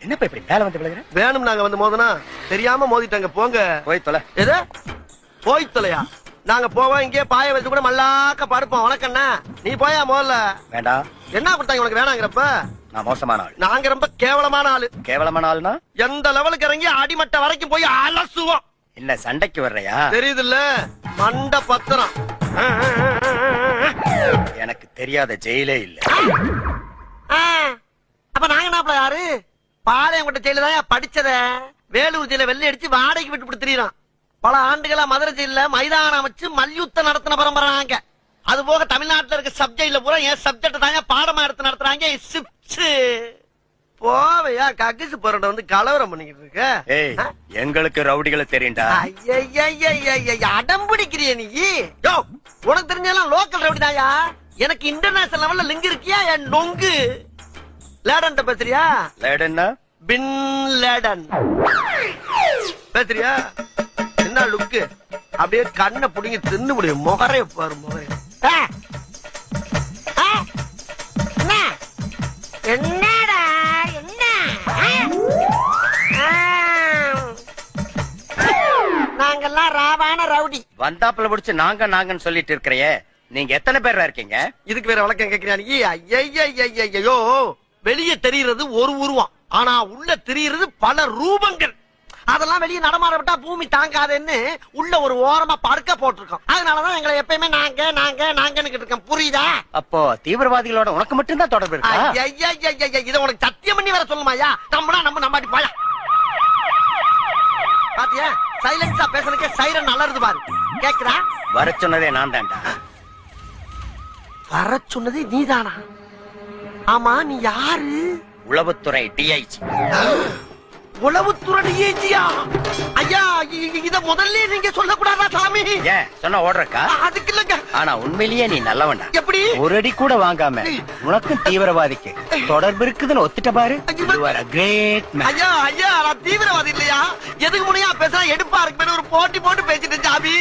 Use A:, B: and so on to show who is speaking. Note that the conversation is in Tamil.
A: என்னப்பா இப்படி மேல வந்து விழுகிற?
B: வேணும் நாங்க வந்து மோதனா தெரியாம மோதிட்டாங்க போங்க.
A: போய் தொலை.
B: எது போய் தொலையா? நாங்க போவோம் இங்கே பாய வச்சு கூட மல்லாக்க படுப்போம். உனக்கண்ணா நீ போயா முதல்ல.
A: வேண்டாம்.
B: என்ன கொடுத்தாங்க உனக்கு வேணாங்கிறப்ப?
A: நான் மோசமான ஆள்.
B: நாங்க ரொம்ப கேவலமான ஆளு.
A: கேவலமான ஆள்னா
B: எந்த லெவலுக்கு இறங்கி அடிமட்ட வரைக்கும் போய் அலசுவோம்.
A: என்ன சண்டைக்கு வர்றையா?
B: தெரியுது இல்ல மண்ட பத்திரம்.
A: எனக்கு தெரியாத ஜெயிலே இல்ல.
B: அப்ப நாங்க என்ன யாரு? பாளையங்கோட்டை ஜெயில தான் படிச்சத. வேலூர் ஜெயில வெள்ளை அடிச்சு வாடகைக்கு விட்டு திரியறான். பல ஆண்டுகளா மதுரை ஜெயில மைதானம் அமைச்சு மல்யுத்தம் நடத்தின பரம்பரை நாங்க. அது போக தமிழ்நாட்டுல இருக்க சப்ஜெக்ட்ல பூரா என் சப்ஜெக்ட் தாங்க பாடமா எடுத்து நடத்துறாங்க. போவையா கக்கிசு போறட வந்து கலவரம் பண்ணிக்கிட்டு இருக்க.
A: ஏய் எங்களுக்கு ரவுடிகளை தெரியும்டா.
B: அடம் பிடிக்கிறிய நீ? யோ உனக்கு தெரிஞ்சாலும் லோக்கல் ரவுடி தாயா. எனக்கு இன்டர்நேஷனல் லெவல்ல லிங்க் இருக்கியா? என் நொங்கு லேடன் பேசுறியா?
A: லேடன்னா
B: பின் லேடன் பேசுறியா? என்ன லுக்கு? அப்படியே கண்ணை புடிங்க தின்னு முடியும். முகரைய பாரு முகரைய. என்னடா என்ன? நாங்கெல்லாம் ராவான ரவுடி.
A: வந்தாப்புல பிடிச்சு நாங்க நாங்கன்னு சொல்லிட்டு இருக்கிறையே, நீங்க எத்தனை பேரா இருக்கீங்க?
B: இதுக்கு வேற வழக்கம் கேக்குறியா? ஐயோ வெளியே தெரிகிறது ஒரு உருவம், ஆனா உள்ள தெரிகிறது பல ரூபங்கள். அதெல்லாம் வெளியே நடமாட விட்டா பூமி தாங்காதுன்னு உள்ள ஒரு ஓரமா படுக்க போட்டிருக்கோம். அதனாலதான் எங்களை எப்பயுமே நாங்க நாங்க நாங்கன்னு இருக்கோம். புரியுதா?
A: அப்போ தீவிரவாதிகளோட உனக்கு மட்டும்தான் தொடர்பு இருக்கா?
B: இத உனக்கு சத்தியம் பண்ணி வேற சொல்லுமாயா? நம்மனா நம்பாட்டி போயா. பாத்தியா சைலன்ஸா பேசுறதுக்கே சைரன் அலறுது பாரு. கேக்குதா?
A: வர சொன்னதே நான் தான்டா.
B: வர சொன்னதே நீதானா? ஆமா நீ யாரு?
A: உளவுத்துறை டிஐஜி.
B: உளவுத்துறை டிஐஜியா? ஐயா இத முதல்ல நீங்க சொல்லக்கூடாதா சாமி?
A: ஏன் சொன்னா ஓடுறக்கா?
B: அதுக்கு இல்லங்க.
A: ஆனா உண்மையிலேயே நீ நல்லவன்டா.
B: எப்படி?
A: ஒரு அடி கூட வாங்காம உனக்கும் தீவிரவாதிக்கு தொடர்பு இருக்குதுன்னு ஒத்துட்ட பாரு. You are a great man.
B: ஐயா நான் தீவிரவாதி இல்லையா? எதுக்கு முனையா பேசுறா? எடுப்பா இருக்கு ஒரு போட்டி போட்டு பேசிட்டு சாமி.